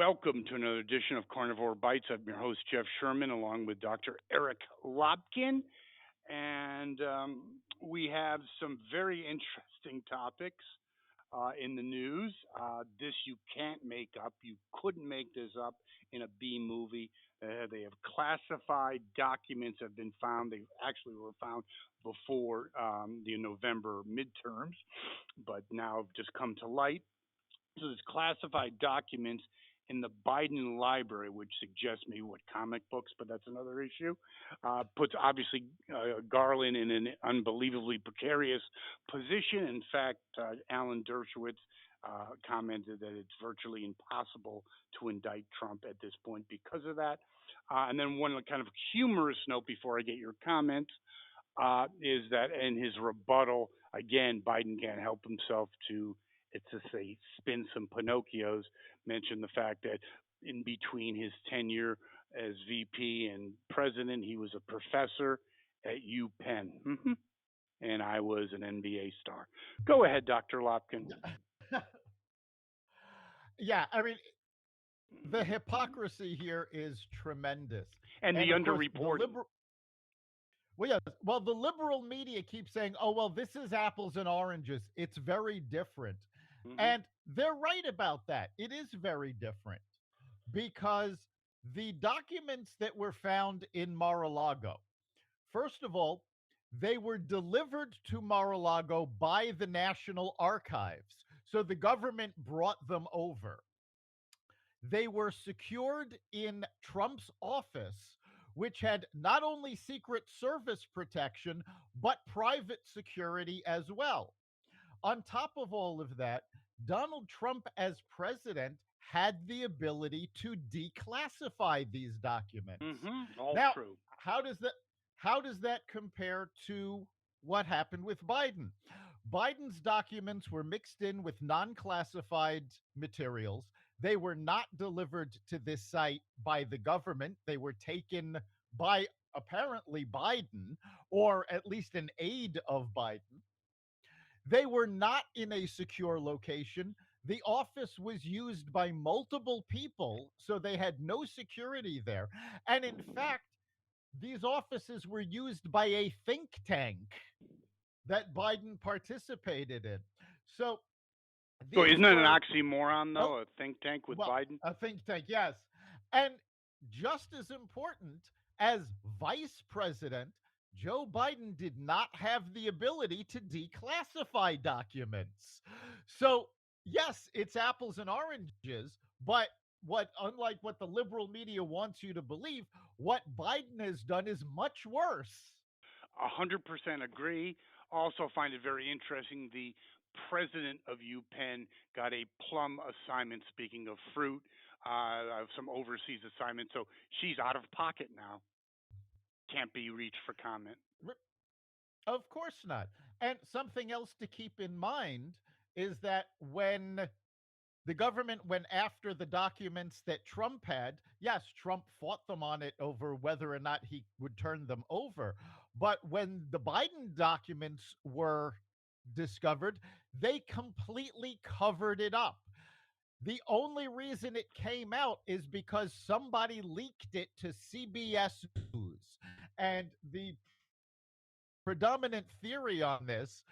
Welcome to another edition of Carnivore Bites. I'm your host, Jeff Sherman, along with Dr. Eric Lopkin. And we have some very interesting topics in the news. This you can't make up. You couldn't make this up in a B movie. They have classified documents have been found. They actually were found before the November midterms, but now have just come to light. So there's classified documents in the Biden library, which suggests maybe what comic books, but that's another issue. Puts obviously Garland in an unbelievably precarious position. In fact, Alan Dershowitz commented that it's virtually impossible to indict Trump at this point because of that. And then one kind of humorous note before I get your comments is that in his rebuttal, again, Biden can't help himself to it's to say spin some Pinocchios, mention the fact that in between his tenure as VP and president, he was a professor at UPenn. And I was an NBA star. Go ahead, Dr. Lopkin. Yeah, I mean, the hypocrisy here is tremendous. And the underreporting. The liberal media keeps saying, oh, well, this is apples and oranges. It's very different. And they're right about that. It is very different because the documents that were found in Mar-a-Lago, first of all, they were delivered to Mar-a-Lago by the National Archives. So the government brought them over. They were secured in Trump's office, which had not only Secret Service protection, but private security as well. On top of all of that, Donald Trump, as president, had the ability to declassify these documents. All now, true. How does that compare to what happened with Biden? Biden's documents were mixed in with non-classified materials. They were not delivered to this site by the government. They were taken by apparently Biden, or at least an aide of Biden. They were not in a secure location. The office was used by multiple people, so they had no security there. And in fact, these offices were used by a think tank that Biden participated in. So isn't that an oxymoron, though? A think tank with Biden? A think tank, yes. And just as important, as vice president, Joe Biden did not have the ability to declassify documents. So, yes, it's apples and oranges, but unlike what the liberal media wants you to believe, what Biden has done is much worse. 100% agree. Also find it very interesting. The president of UPenn got a plum assignment, speaking of fruit, some overseas assignment. So she's out of pocket now. Can't be reached for comment. Of course not. And something else to keep in mind is that when the government went after the documents that Trump had, yes, Trump fought them on it over whether or not he would turn them over. But when the Biden documents were discovered, they completely covered it up. The only reason it came out is because somebody leaked it to CBS News. And the predominant theory on this,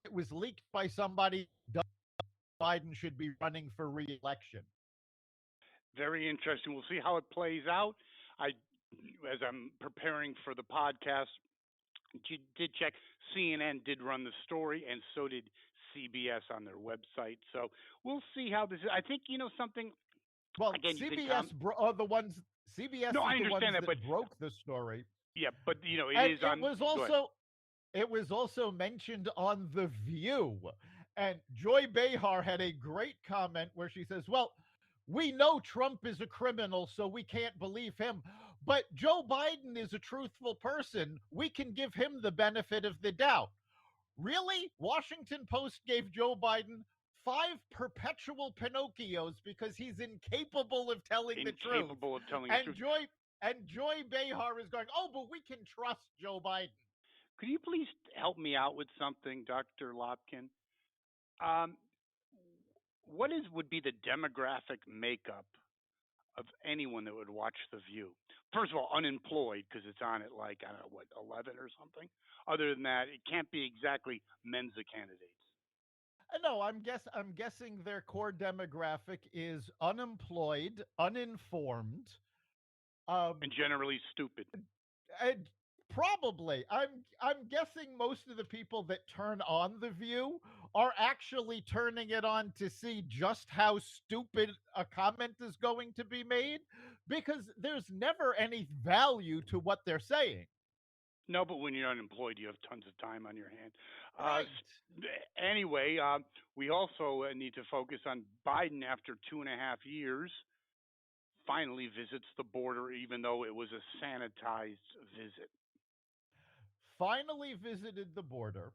it was leaked by somebody Biden should be running for re-election. Very interesting. We'll see how it plays out. As I'm preparing for the podcast, did check. CNN did run the story, and so did CBS on their website. So we'll see how this is. I think something. Well, again, CBS are the ones. CBS no, is I understand the ones that, but broke the story. Yeah, but it is on. It was also mentioned on The View, and Joy Behar had a great comment where she says, "Well, we know Trump is a criminal, so we can't believe him. But Joe Biden is a truthful person. We can give him the benefit of the doubt." Really? Washington Post gave Joe Biden 5 perpetual Pinocchios because he's incapable of telling the truth. Incapable of telling the truth. Joy Behar is going, oh, but we can trust Joe Biden. Could you please help me out with something, Dr. Lopkin? What would be the demographic makeup of anyone that would watch The View. First of all, unemployed because it's on at like I don't know what 11 or something. Other than that, it can't be exactly Mensa candidates No, I'm guessing their core demographic is unemployed, uninformed, and um, generally stupid. and probably I'm guessing most of the people that turn on the View are actually turning it on to see just how stupid a comment is going to be made, because there's never any value to what they're saying. No, but when you're unemployed, you have tons of time on your hand. Uh, Right. anyway, we also need to focus on Biden after 2.5 years. Finally visits the border, even though it was a sanitized visit. Finally visited the border,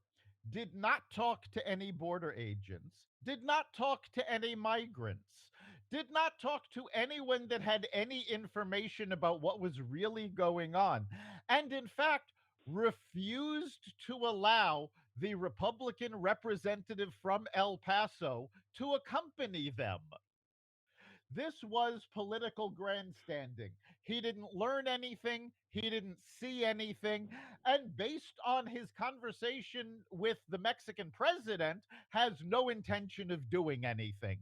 did not talk to any border agents, did not talk to any migrants, did not talk to anyone that had any information about what was really going on, and in fact, refused to allow the Republican representative from El Paso to accompany them. This was political grandstanding. He didn't learn anything, he didn't see anything, and based on his conversation with the Mexican president, has no intention of doing anything.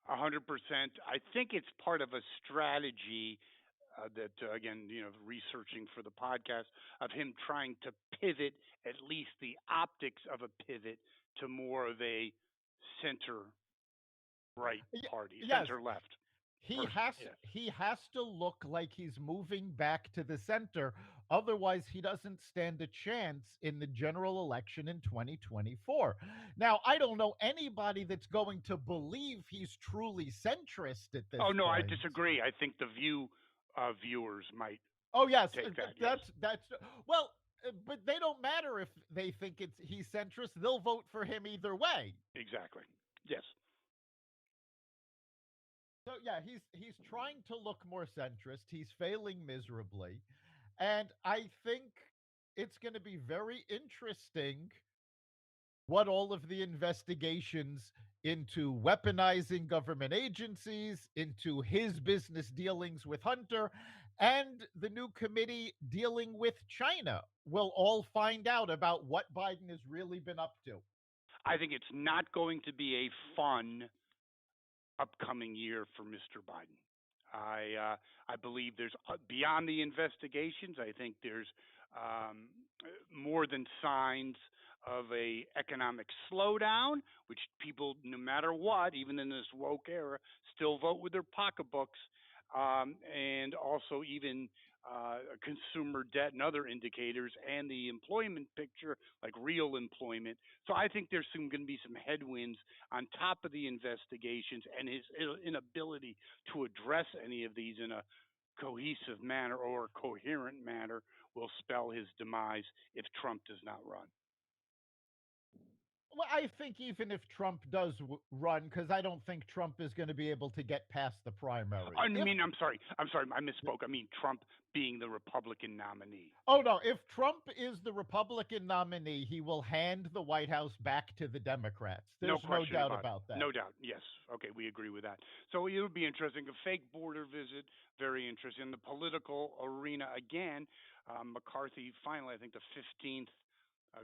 100%. I think it's part of a strategy that, again, researching for the podcast of him trying to pivot at least the optics of a pivot to more of a center right party, Yes, center left he person. has Yes. he has to look like he's moving back to the center, otherwise he doesn't stand a chance in the general election in 2024. Now, I don't know anybody that's going to believe he's truly centrist at this Oh, no, I point. disagree. I think the View viewers might Oh yes, take that. Yes, that's well, but they don't matter if they think it's he's centrist. They'll vote for him either way. exactly. Yes. So yeah, he's trying to look more centrist. He's failing miserably. And I think it's going to be very interesting what all of the investigations into weaponizing government agencies, into his business dealings with Hunter, and the new committee dealing with China will all find out about what Biden has really been up to. I think it's not going to be a fun upcoming year for Mr. Biden. I believe there's beyond the investigations. I think there's um, more than signs of a economic slowdown, which people, no matter what, even in this woke era, still vote with their pocketbooks, and also even consumer debt and other indicators, and the employment picture, like real employment. So I think there's going to be some headwinds on top of the investigations, and his inability to address any of these in a cohesive manner or coherent manner will spell his demise if Trump does not run. Well, I think even if Trump does run, because I don't think Trump is going to be able to get past the primary. I If mean, I'm sorry, I misspoke. I mean, Trump being the Republican nominee. Oh no, if Trump is the Republican nominee, he will hand the White House back to the Democrats. No There's no question doubt about it. about that. No doubt. Yes. Okay, we agree with that. So it would be interesting. A fake border visit, very interesting. In the political arena, again, McCarthy finally, I think the 15th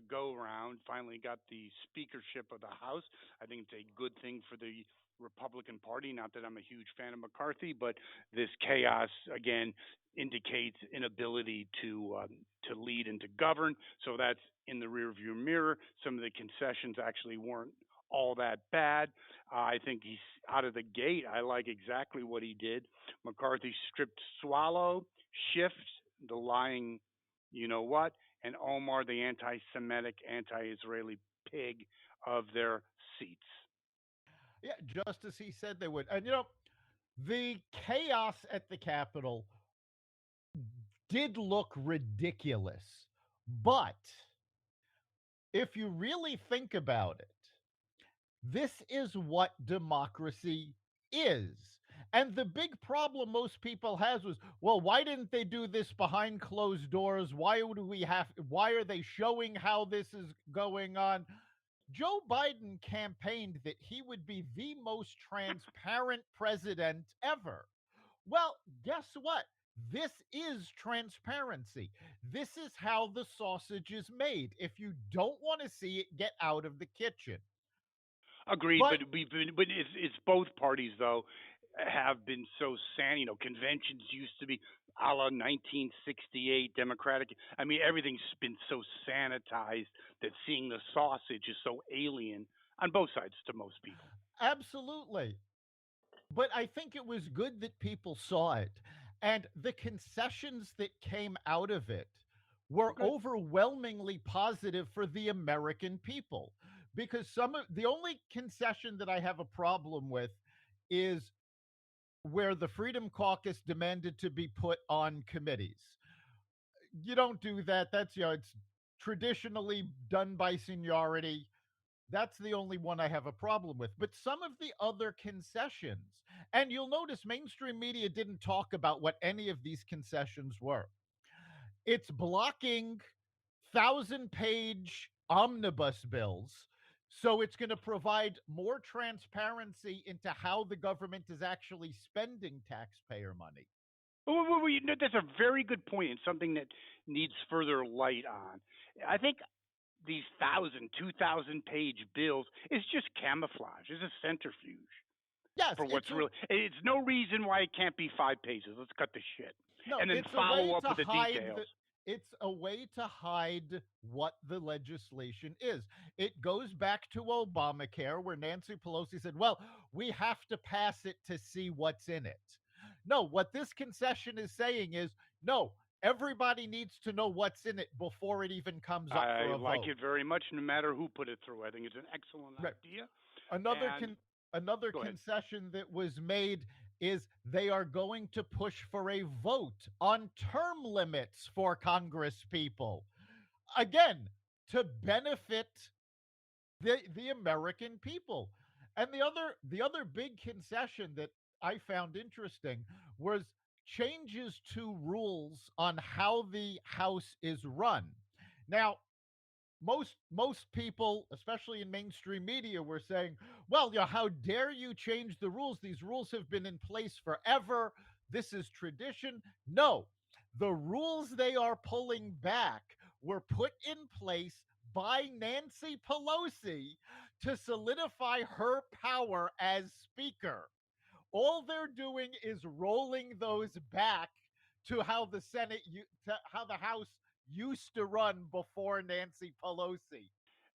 go round, finally got the speakership of the House. I think it's a good thing for the Republican Party. Not that I'm a huge fan of McCarthy, but this chaos again indicates inability to lead and to govern. So that's in the rearview mirror. Some of the concessions actually weren't all that bad. I think he's out of the gate. I like exactly what he did. McCarthy stripped Swallow, Shift, the lying, you know what, and Omar, the anti Semitic, anti Israeli pig, of their seats. Yeah, just as he said they would. And the chaos at the Capitol did look ridiculous. But if you really think about it, this is what democracy is. And the big problem most people has was, well, why didn't they do this behind closed doors? Why are they showing how this is going on? Joe Biden campaigned that he would be the most transparent president ever. Well, guess what? This is transparency. This is how the sausage is made. If you don't want to see it, get out of the kitchen. Agreed, But but it's both parties though have been so conventions used to be a la 1968 Democratic. I mean, everything's been so sanitized that seeing the sausage is so alien on both sides to most people. absolutely. But I think it was good that people saw it. And the concessions that came out of it were Okay. overwhelmingly positive for the American people. Because some of the only concession that I have a problem with is where the Freedom Caucus demanded to be put on committees. You don't do that. That's, it's traditionally done by seniority. That's the only one I have a problem with. But some of the other concessions, and you'll notice mainstream media didn't talk about what any of these concessions were. It's blocking 1,000-page omnibus bills. So it's going to provide more transparency into how the government is actually spending taxpayer money. That's a very good point and something that needs further light on. I think these 2,000 page bills is just camouflage. It's a centrifuge Yes, for what's really. It's no reason why it can't be 5 pages. Let's cut the shit, no, and then it's a follow way up to with the hide details. it's a way to hide what the legislation is. It goes back to Obamacare where Nancy Pelosi said, "Well, we have to pass it to see what's in it." No, what this concession is saying is, "No, everybody needs to know what's in it before it even comes up for I a like vote." it very much, no matter who put it through. I think it's an excellent Right. idea. Another And con- another go ahead. concession that was made is they are going to push for a vote on term limits for Congress people. Again, to benefit the American people. And the other big concession that I found interesting was changes to rules on how the House is run. Now, most people, especially in mainstream media, were saying, well, how dare you change the rules? These rules have been in place forever. This is tradition. No, the rules they are pulling back were put in place by Nancy Pelosi to solidify her power as speaker. All they're doing is rolling those back to how how the House used to run before Nancy Pelosi.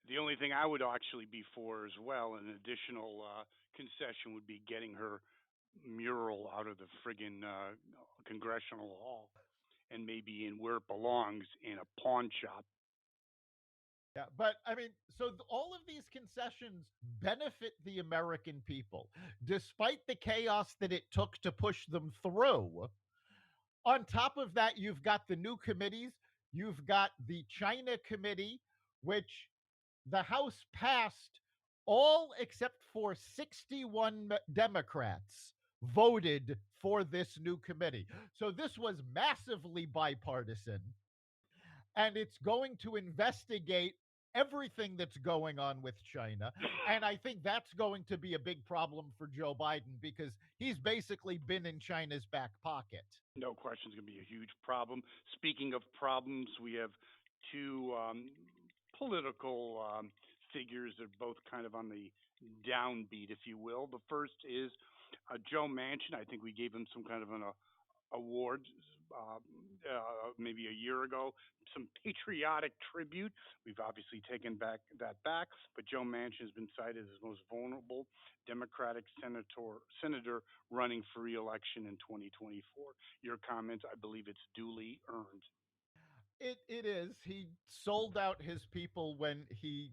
The only thing I would actually be for as well, an additional concession, would be getting her mural out of the friggin' congressional hall and maybe in where it belongs in a pawn shop. Yeah, but I mean, so all of these concessions benefit the American people, despite the chaos that it took to push them through. On top of that, you've got the new committees. You've got the China committee, which the House passed all except for 61 Democrats voted for this new committee. So this was massively bipartisan, and it's going to investigate everything that's going on with China. And I think that's going to be a big problem for Joe Biden because he's basically been in China's back pocket. No question, it's going to be a huge problem. Speaking of problems, we have two political figures that are both kind of on the downbeat, if you will. The first is Joe Manchin. I think we gave him some kind of an award maybe a year ago, some patriotic tribute. We've obviously taken back, but Joe Manchin has been cited as the most vulnerable Democratic senator running for re-election in 2024. Your comments, I believe it's duly earned. It is. He sold out his people when he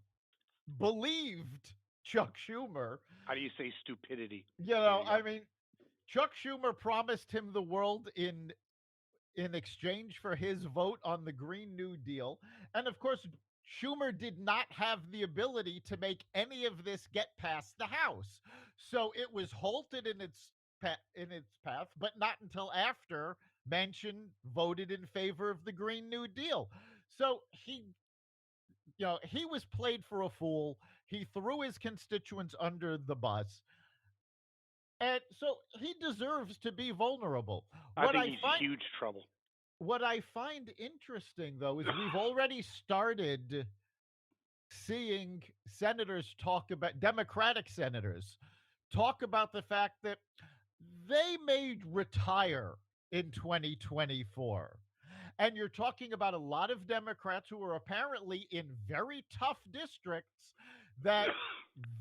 believed Chuck Schumer. How do you say stupidity? There you I go. mean, Chuck Schumer promised him the world in exchange for his vote on the Green New Deal. And of course, Schumer did not have the ability to make any of this get past the House. So it was halted in its path, but not until after Manchin voted in favor of the Green New Deal. So he was played for a fool. He threw his constituents under the bus. And so he deserves to be vulnerable. I What think I he's find huge trouble. what I find interesting though is we've already started seeing senators talk about Democratic senators talk about the fact that they may retire in 2024. And you're talking about a lot of Democrats who are apparently in very tough districts that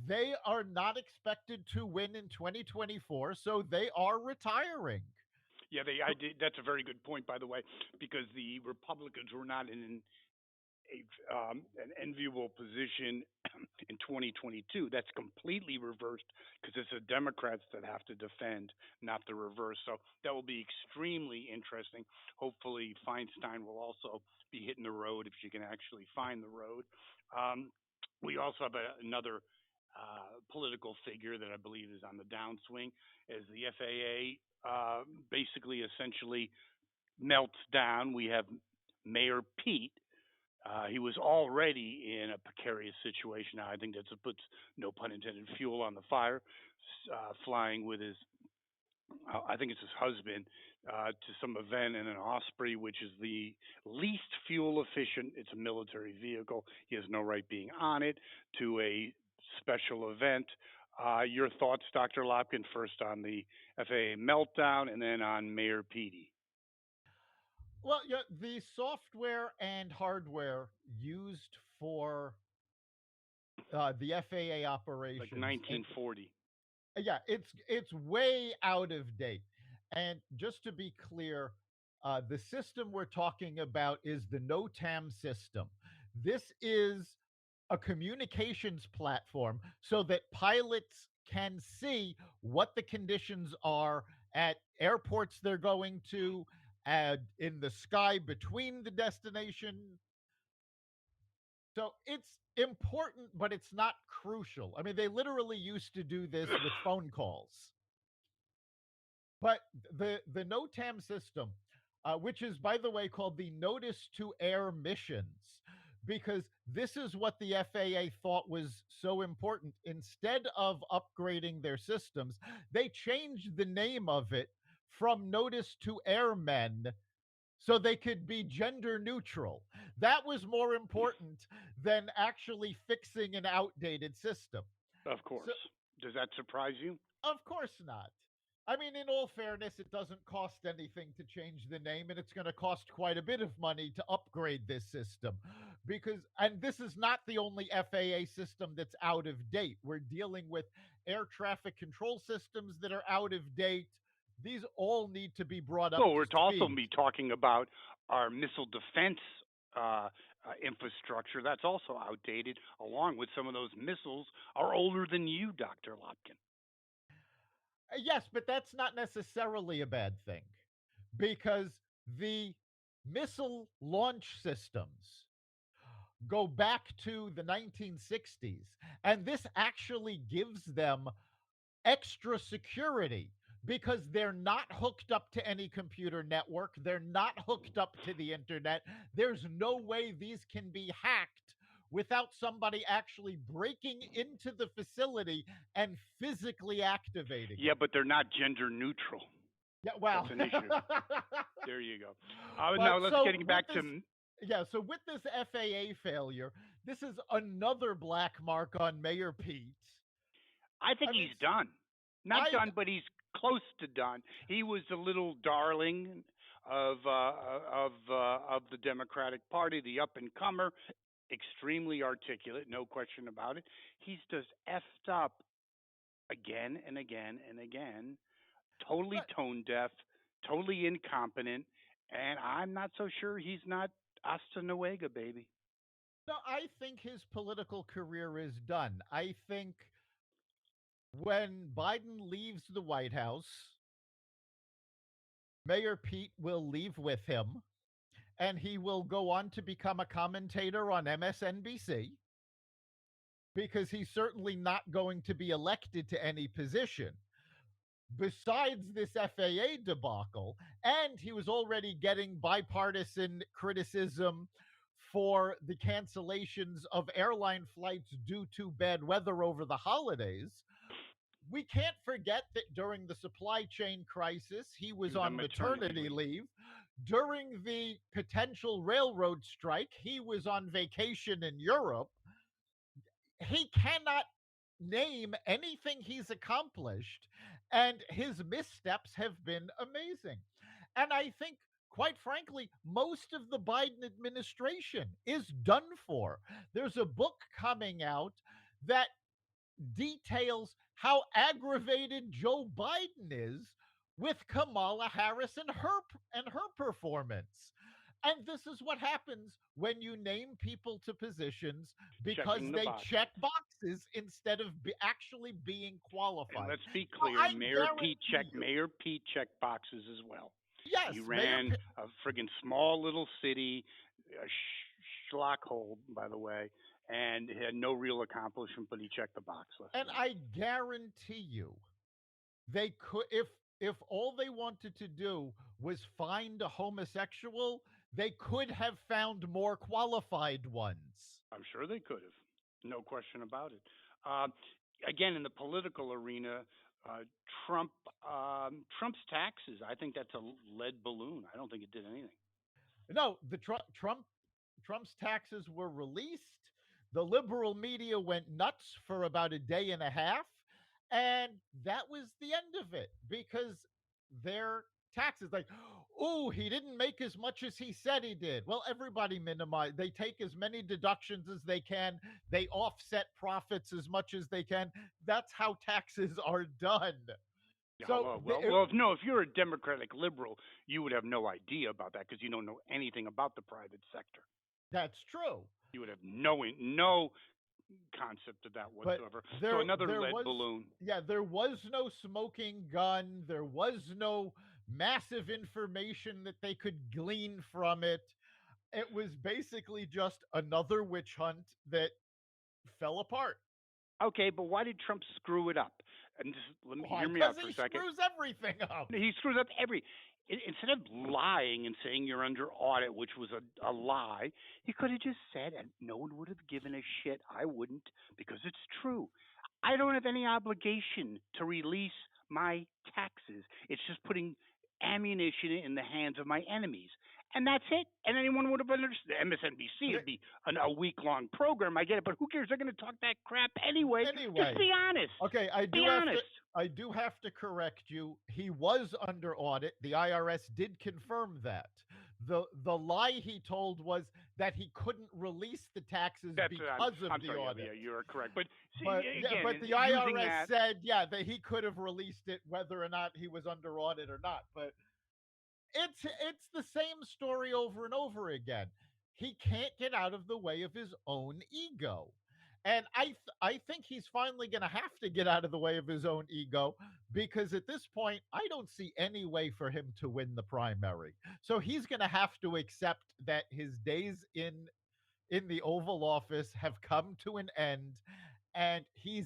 they are not expected to win in 2024, so they are retiring. Yeah, I did. That's a very good point, by the way, because the Republicans were not in an enviable position in 2022. That's completely reversed because it's the Democrats that have to defend, not the reverse. So that will be extremely interesting. Hopefully, Feinstein will also be hitting the road if she can actually find the road. Um, we also have another political figure that I believe is on the downswing, as the FAA basically essentially melts down. We have Mayor Pete. He was already in a precarious situation. Now, I think that puts, no pun intended, fuel on the fire, flying with his, I think it's his husband, to some event in an Osprey, which is the least fuel efficient. It's a military vehicle. He has no right being on it, to a special event. Your thoughts, Dr. Lopkin, first on the FAA meltdown and then on Mayor Petey, Well, yeah, the software and hardware used for the FAA like operations, and 1940. yeah, it's way out of date. And just to be clear, the system we're talking about is the NOTAM system. This is a communications platform so that pilots can see what the conditions are at airports they're going to, in the sky between the destination. So it's important, but it's not crucial. I mean, they literally used to do this with phone calls. But the NOTAM system, which is by the way called the Notice to Air Missions, because this is what the FAA thought was so important. Instead of upgrading their systems, they changed the name of it from Notice to Airmen so they could be gender neutral. That was more important than actually fixing an outdated system. Of So course. Does that surprise you? of course not. I mean, in all fairness, it doesn't cost anything to change the name, and it's going to cost quite a bit of money to upgrade this system. And this is not the only FAA system that's out of date. We're dealing with air traffic control systems that are out of date. These all need to be brought up Well, to we're to also speed. be talking about our missile defense infrastructure. That's also outdated, along with some of those missiles are older than you, Dr. Lopkin. Yes, but that's not necessarily a bad thing because the missile launch systems go back to the 1960s. And this actually gives them extra security because they're not hooked up to any computer network. They're not hooked up to the internet. There's no way these can be hacked without somebody actually breaking into the facility and physically activating Yeah, it. but they're not gender neutral. Yeah, That's well, an issue. There you go. but Now let's so getting with back to. this, yeah, so with this FAA failure, this is another black mark on Mayor Pete. I think I mean, he's done. Not I done, but he's close to done. He was the little darling of the Democratic Party, the up and comer, extremely articulate, no question about it. He's just effed up again and again and again, totally but tone deaf, totally incompetent, and I'm not so sure he's not hasta nuega, baby. no, I think his political career is done. I think when Biden leaves the White House, Mayor Pete will leave with him and he will go on to become a commentator on MSNBC because he's certainly not going to be elected to any position. Besides this FAA debacle, and he was already getting bipartisan criticism for the cancellations of airline flights due to bad weather over the holidays. we can't forget that during the supply chain crisis, he He was was on on maternity maternity leave. leave. During the potential railroad strike, he was on vacation in Europe. He cannot name anything he's accomplished, and his missteps have been amazing. And I think, quite frankly, most of the Biden administration is done for. There's a book coming out that details how aggravated Joe Biden is with Kamala Harris and her performance. And this is what happens when you name people to positions because Checking the they boxes. check boxes instead of actually being And qualified. let's be Now, clear, I guarantee you, Mayor Pete checked boxes as well. He yes, ran a friggin' small little city, a schlock hole, by the way, and had no real accomplishment, but he checked the box left and and right. I guarantee you, they could, if all they wanted to do was find a homosexual, they could have found more qualified ones. I'm sure they could have, no question about it. Uh, Again, in the political arena, uh, Trump Trump's taxes. I think that's a lead balloon. I don't think it did anything. No, the Trump's taxes were released. The liberal media went nuts for about a day and a half, and that was the end of it because their taxes, like, oh, he didn't make as much as he said he did. Well, everybody minimize. They take as many deductions as they can. They offset profits as much as they can. That's how taxes are done. Yeah, So no. If you're a Democratic liberal, you would have no idea about that because you don't know anything about the private sector. that's true. You would have no concept of that But whatsoever. So there another there lead was, balloon. yeah, there was no smoking gun. There was no massive information that they could glean from it. It was basically just another witch hunt that fell apart. Okay, but why did Trump screw it up? And just let me Why? hear me Because out for he a second. screws everything up. He screws up every. Instead of lying and saying you're under audit, which was a lie, he could have just said, and no one would have given a shit. I wouldn't, because it's true. I don't have any obligation to release my taxes. It's just putting ammunition in the hands of my enemies. And that's it. And anyone would have understood. MSNBC, Okay. it'd be a week long program. I get it. But who cares? They're going to talk that crap anyway. Just Anyway, be honest. okay, Be honest. I do have to correct you. He was under audit. The IRS did confirm that. The lie he told was that he couldn't release the taxes That's because of I'm the sorry. audit. Yeah, you're correct. But see, But yeah, again, but the using IRS that. said, yeah, that he could have released it whether or not he was under audit or not. But it's the same story over and over again. He can't get out of the way of his own ego. And I think he's finally going to have to get out of the way of his own ego because at this point I don't see any way for him to win the primary. So he's going to have to accept that his days in the Oval Office have come to an end, and he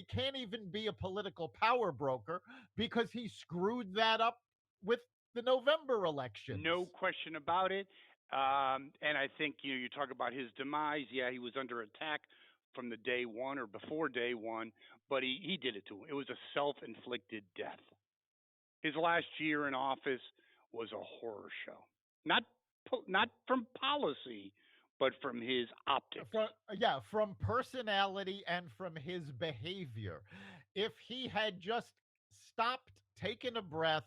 can't even be a political power broker because he screwed that up with the November elections. No question about it. And I think you talk about his demise. Yeah, he was under attack from the day one or before day one, but he did it to him. It was a self-inflicted death. His last year in office was a horror show. Not not from policy, but from his optics. From, yeah, from personality and from his behavior. If he had just stopped, taken a breath,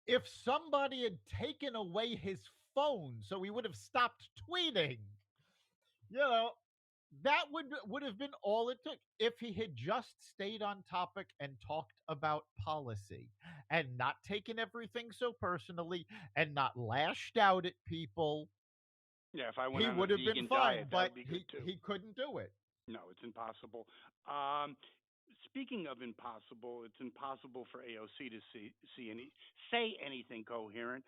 if somebody had taken away his phone so he would have stopped tweeting, you know, that would have been all it took. If he had just stayed on topic and talked about policy and not taken everything so personally and not lashed out at people, Yeah, if I went he on a would have been vegan fine. diet, that But would be good too. he couldn't do it. No, it's impossible. Um, Speaking of impossible, it's impossible for AOC to see say anything coherent.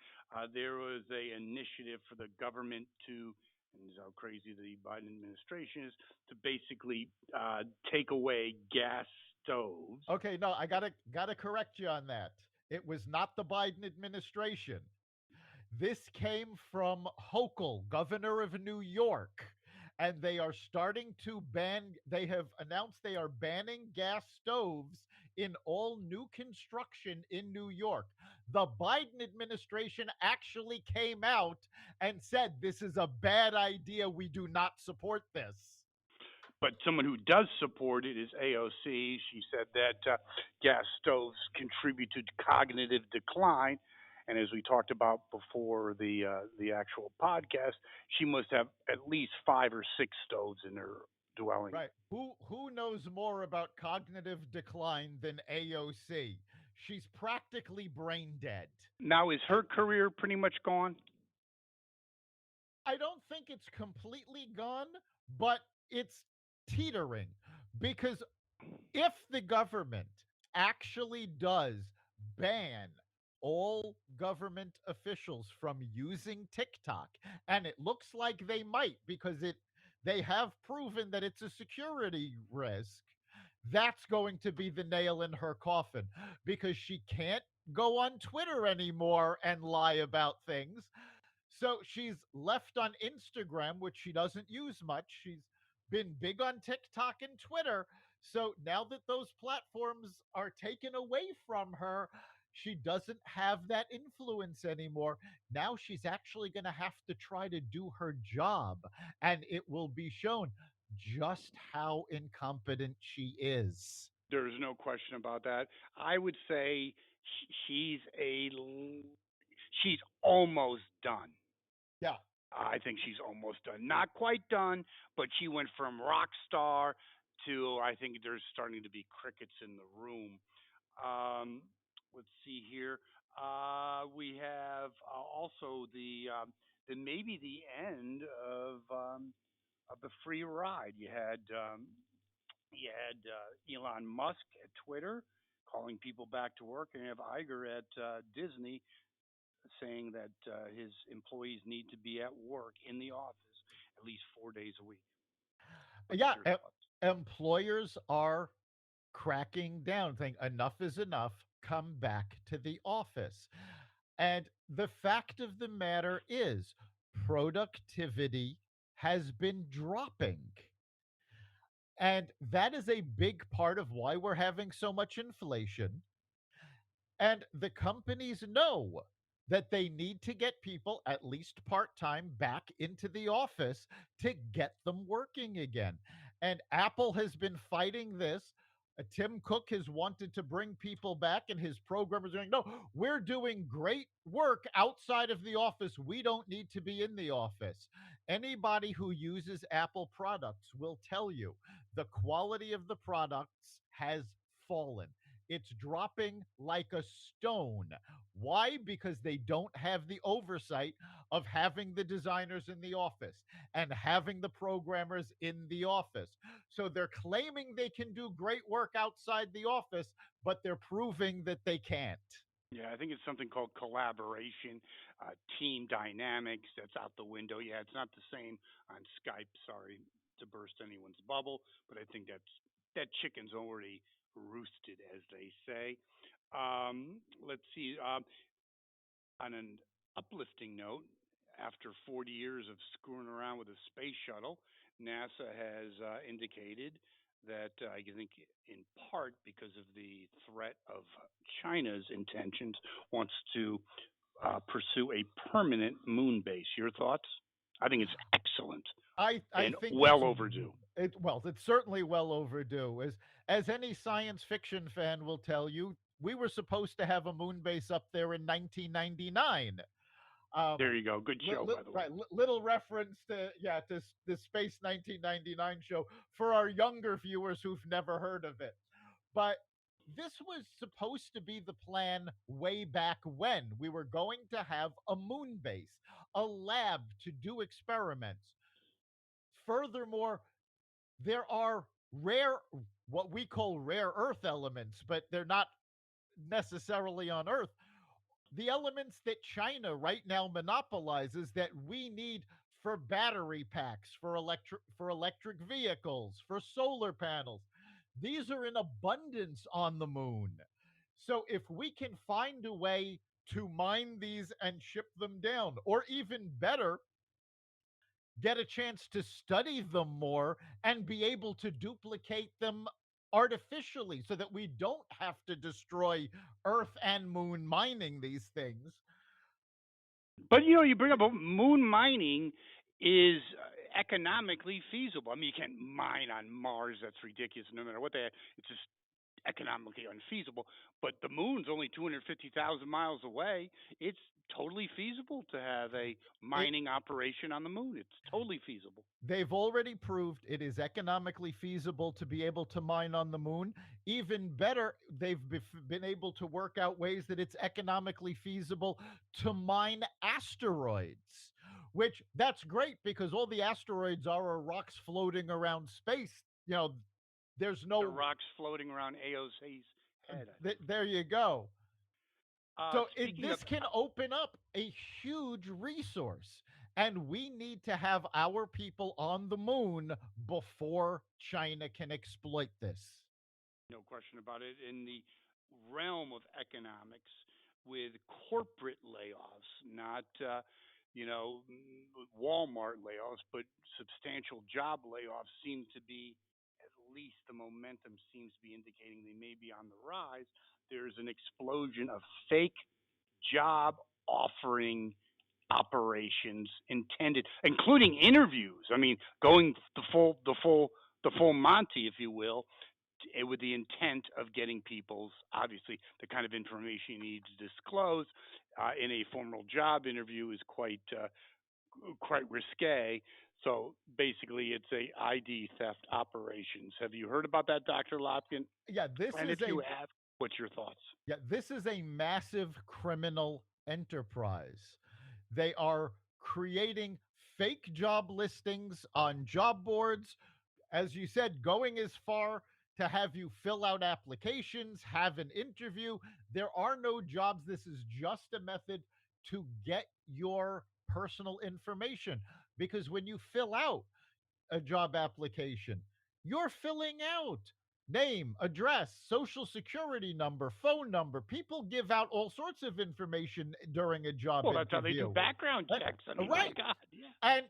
There was a initiative for the government to, and this is how crazy the Biden administration is, to basically take away gas stoves. Okay, no, I gotta correct you on that. It was not the Biden administration. This came from Hochul, governor of New York. and they are starting to they have announced they are banning gas stoves in all new construction in New York. The Biden administration actually came out and said this is a bad idea. We do not support this. But someone who does support it is AOC. She said that gas stoves contribute to cognitive decline, and as we talked about before the actual podcast, she must have at least 5 or 6 stoves in her dwelling. Right. Who knows more about cognitive decline than AOC? She's practically brain dead. Now, is And her career pretty much gone? I don't think it's completely gone, but it's teetering because if the government actually does ban all government officials from using TikTok, and it looks like they might because they have proven that it's a security risk, that's going to be the nail in her coffin because she can't go on Twitter anymore and lie about things. So she's left on Instagram, which she doesn't use much. She's been big on TikTok and Twitter. So now that those platforms are taken away from her, she doesn't have that influence anymore. Now she's actually going to have to try to do her job, and it will be shown just how incompetent she is. There's no question about that. I would say she's she's almost done. Yeah. I think she's almost done. Not quite done, but she went from rock star to I think there's starting to be crickets in the room. Um, let's see here. We have also the maybe the end of the free ride. You had Elon Musk at Twitter calling people back to work, and you have Iger at Disney saying that his employees need to be at work in the office at least 4 days a week. What's Yeah. your thoughts? Employers are cracking down, saying enough is enough, come back to the office. And the fact of the matter is, productivity has been dropping. And that is a big part of why we're having so much inflation. And the companies know that they need to get people, at least part time, back into the office to get them working again. And Apple has been fighting this. Tim Cook has wanted to bring people back, and his programmers are saying, no, we're doing great work outside of the office. We don't need to be in the office. Anybody who uses Apple products will tell you the quality of the products has fallen. It's dropping like a stone. Why? Because they don't have the oversight of having the designers in the office and having the programmers in the office. So they're claiming they can do great work outside the office, but they're proving that they can't. Yeah, I think it's something called collaboration, team dynamics. That's out the window. Yeah, it's not the same on Skype. Sorry to burst anyone's bubble, but I think that chicken's already roosted, as they say. Let's see. On an uplifting note, after 40 years of screwing around with a space shuttle, NASA has indicated that I think in part because of the threat of China's intentions, wants to pursue a permanent moon base. Your thoughts? I think it's excellent I and think well overdue. it's certainly well overdue. As any science fiction fan will tell you, we were supposed to have a moon base up there in 1999. Um, There you go. Good show, by the way. right, little reference to the Space 1999 show for our younger viewers who've never heard of it. But this was supposed to be the plan way back when we were going to have a moon base, a lab to do experiments. Furthermore, there are rare, what we call rare earth elements, but they're not necessarily on Earth. The elements that China right now monopolizes that we need for battery packs, for electric vehicles, for solar panels. These are in abundance on the moon. So if we can find a way to mine these and ship them down, or even better, get a chance to study them more and be able to duplicate them artificially so that we don't have to destroy Earth and Moon mining these things. But you bring up moon mining is economically feasible. I mean, you can't mine on Mars. That's ridiculous. No matter what it's just economically unfeasible. But the moon's only 250,000 miles away. It's totally feasible to have a It mining operation on the moon. It's totally feasible. They've already proved it is economically feasible to be able to mine on the moon. Even better, they've been able to work out ways that it's economically feasible to mine asteroids, which that's great because all the asteroids are rocks floating around space. There's The no, rocks floating around AOC's head, I think. there you go. So Speaking of this can open up a huge resource. And we need to have our people on the moon before China can exploit this. no question about it, in the realm of economics with corporate layoffs, not Walmart layoffs, but substantial job layoffs seem to be, at least the momentum seems to be indicating they may be on the rise. There's an explosion of fake job offering operations intended, including interviews. I mean, going the full Monty, if you will, with the intent of getting people's, obviously, the kind of information you need to disclose in a formal job interview is quite risque. So basically, it's a ID theft operations. Have you heard about that, Dr. Lopkin? Yeah, And if you have, what's your thoughts? this is a massive criminal enterprise. They are creating fake job listings on job boards, as you said, going as far to have you fill out applications, have an interview. There are no jobs. This is just a method to get your personal information. Because when you fill out a job application, you're filling out name, address, social security number, phone number. People give out all sorts of information during a job Well, that's how they do interview. background Uh, checks. I mean, my Right. God, yeah. And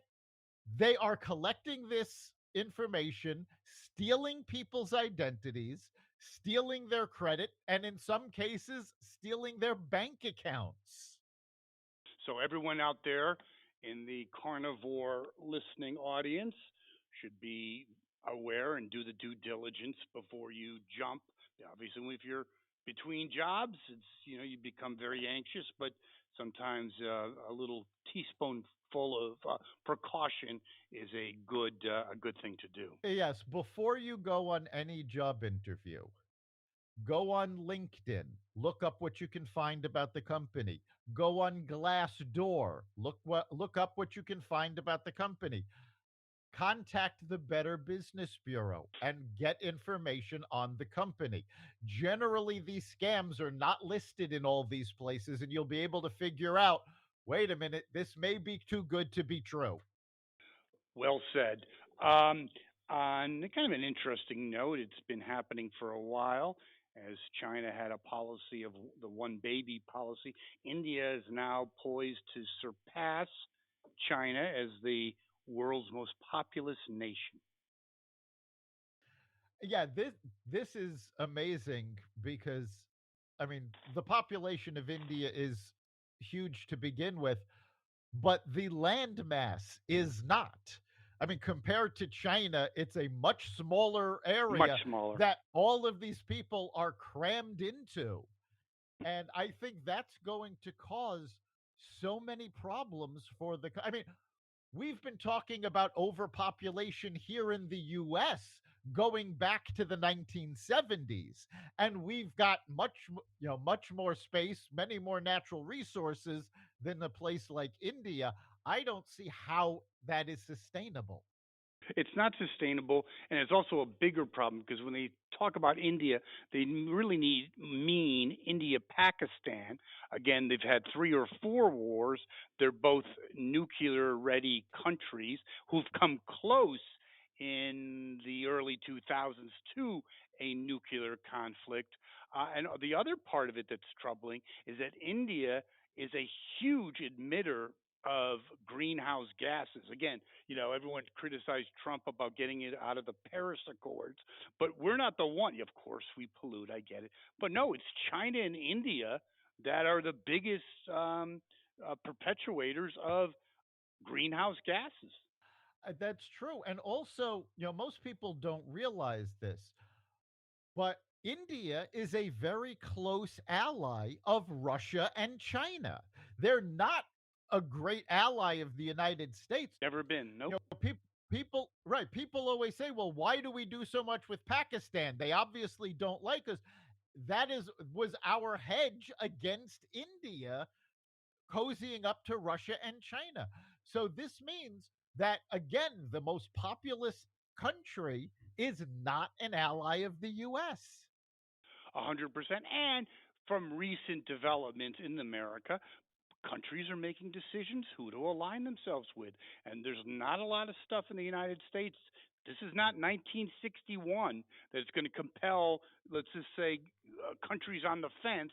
they are collecting this information, stealing people's identities, stealing their credit, and in some cases, stealing their bank accounts. So everyone out there in the carnivore listening audience should be aware and do the due diligence before you jump. Obviously, if you're between jobs, it's you become very anxious, but sometimes a little teaspoonful of precaution is a good thing to do. Yes, before you go on any job interview, go on LinkedIn, look up what you can find about the company. Go on Glassdoor, look up what you can find about the company. Contact the Better Business Bureau and get information on the company. Generally, these scams are not listed in all these places, and you'll be able to figure out, wait a minute, this may be too good to be true. Well said. Um, on kind of an interesting note, it's been happening for a while as China had a policy of the one baby policy. India is now poised to surpass China as the world's most populous nation. Yeah, this is amazing because I mean, the population of India is huge to begin with, but the land mass is not. I mean, compared to China, it's a much smaller Much area smaller. that all of these people are crammed into. And I think that's going to cause so many problems for I mean, we've been talking about overpopulation here in the US going back to the 1970s, and we've got much more space, many more natural resources than a place like India. I don't see how that is sustainable. It's not sustainable, and it's also a bigger problem because when they talk about India, they really mean India Pakistan. Again, they've had 3 or 4 wars. They're both nuclear ready countries who've come close in the early 2000s to a nuclear conflict. And the other part of it that's troubling is that India is a huge emitter of greenhouse gases. Again, everyone criticized Trump about getting it out of the Paris Accords, but we're not the one. Of course, we pollute. I get it, but no, it's China and India that are the biggest perpetuators of greenhouse gases. That's true. And also, most people don't realize this, but India is a very close ally of Russia and China. They're not a great ally of the United States. Never been. Nope. People, right? People always say, "Well, why do we do so much with Pakistan? They obviously don't like us." That was our hedge against India cozying up to Russia and China. So this means that, again, the most populous country is not an ally of the US. 100%. And from recent developments in America, countries are making decisions who to align themselves with. And there's not a lot of stuff in the United States. This is not 1961 that's going to compel, let's just say, countries on the fence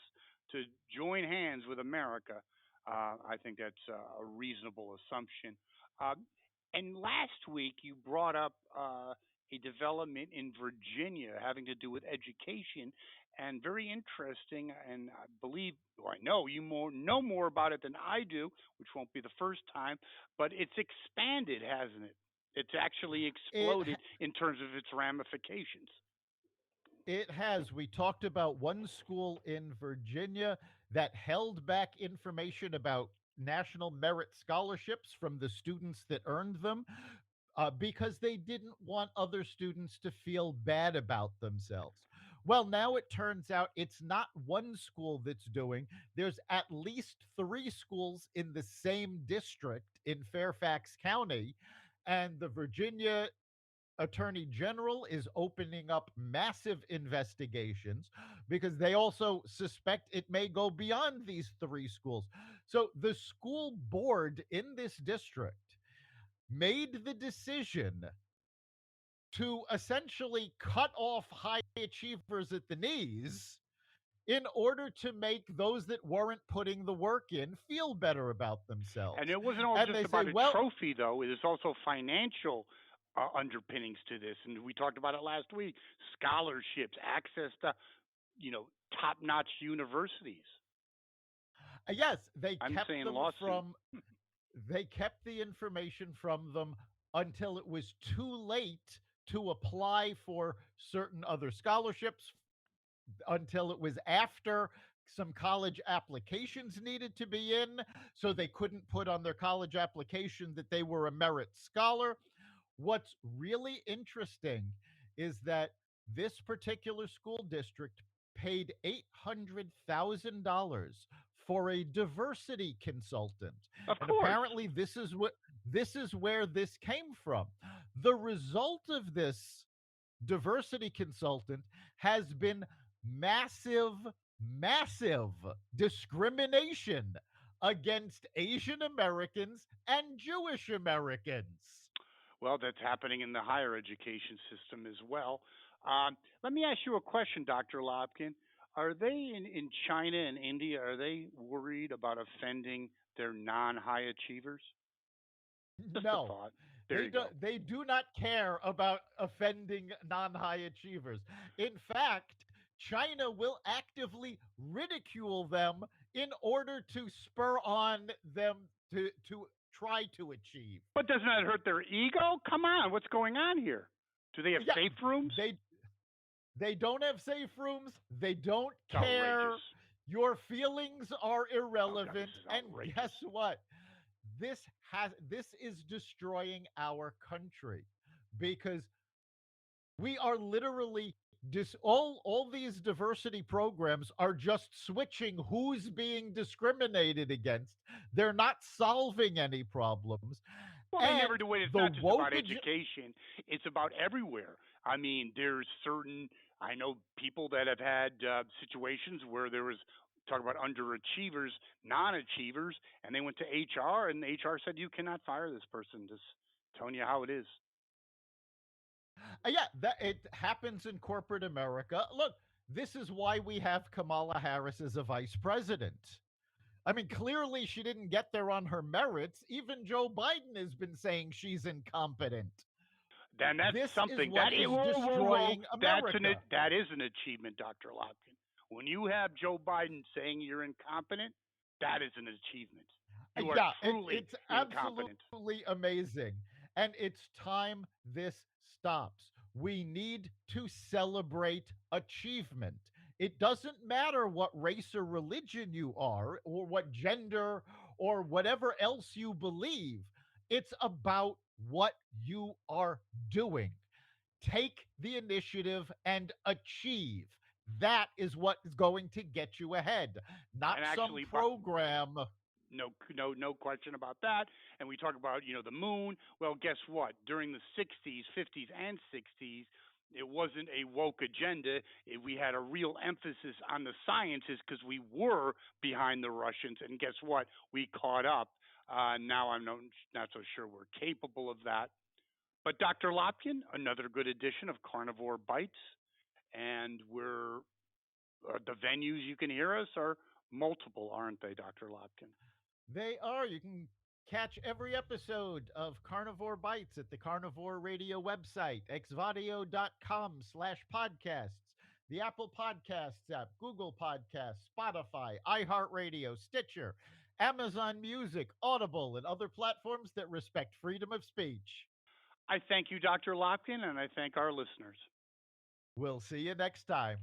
to join hands with America. I think that's a reasonable assumption. Uh, and last week, you brought up a development in Virginia having to do with education, and very interesting. And I believe, or I know you know more about it than I do, which won't be the first time. But it's expanded, hasn't it? It's actually It exploded in terms of its ramifications. It has. We talked about one school in Virginia that held back information about national merit scholarships from the students that earned them because they didn't want other students to feel bad about themselves. Well, now it turns out it's not one school that's doing. There's at least three schools in the same district in Fairfax County, and the Virginia Attorney General is opening up massive investigations because they also suspect it may go beyond these three schools. So the school board in this district made the decision to essentially cut off high achievers at the knees in order to make those that weren't putting the work in feel better about And themselves. it wasn't all And just they say, about a well, trophy, though. It is also financial underpinnings to this, and we talked about it last week. Scholarships, access to top-notch universities. yes, they I'm kept saying them lawsuit. from they kept the information from them until it was too late to apply for certain other scholarships, until it was after some college applications needed to be in, so they couldn't put on their college application that they were a merit scholar. What's really interesting is that this particular school district paid $800,000 for a diversity consultant. Of And course. apparently this is where this came from. The result of this diversity consultant has been massive, massive discrimination against Asian Americans and Jewish Americans. Well, that's happening in the higher education system as well. Let me ask you a question, Dr. Lobkin. Are they in China and India, are they worried about offending their non high achievers? Just a No, thought. There you go. they do not care about offending non-high achievers. In fact, China will actively ridicule them in order to spur on them to try to achieve. But doesn't that hurt their ego? Come on, what's going on here? Do they have Yeah, safe rooms? they they don't have safe rooms. They don't It's outrageous. care. Your feelings are Oh God, this irrelevant. is And outrageous. guess what? This is destroying our country because we are literally all these diversity programs are just switching who's being discriminated against. They're not solving any problems. Well, they never And do it. It's the not just about woke education. It's about everywhere. I mean, there's certain. I know people that have had situations where there was talk about underachievers, non-achievers, and they went to HR, and HR said you cannot fire this person. Just telling you how it is. yeah, that it happens in corporate America. Look, this is why we have Kamala Harris as a vice president. I mean, clearly she didn't get there on her merits. Even Joe Biden has been saying she's incompetent. Then that's This is something. what is Whoa, whoa, whoa. destroying America. That is an achievement, Dr. Lopkin. When you have Joe Biden saying you're incompetent, that is an achievement. You are Yeah, truly it's incompetent. absolutely amazing. And it's time this stops. We need to celebrate achievement. It doesn't matter what race or religion you are, or what gender, or whatever else you believe. It's about what you are doing. Take the initiative and achieve. That is what is going to get you ahead, And not some actually, program. no question about that. And we talk about the moon. Well, guess what? During the 60s, 50s, and 60s, it wasn't a woke agenda. We had a real emphasis on the sciences because we were behind the Russians. And guess what? We caught up. Now I'm not so sure we're capable of that. But Dr. Lopkin, another good edition of Carnivore Bites, and the venues you can hear us are multiple, aren't they, Dr. Lopkin? They are. You can catch every episode of Carnivore Bites at the Carnivore Radio website, xvadio.com/podcasts, the Apple Podcasts app, Google Podcasts, Spotify, iHeartRadio, Stitcher, Amazon Music, Audible, and other platforms that respect freedom of speech. I thank you, Dr. Lopkin, and I thank our listeners. We'll see you next time.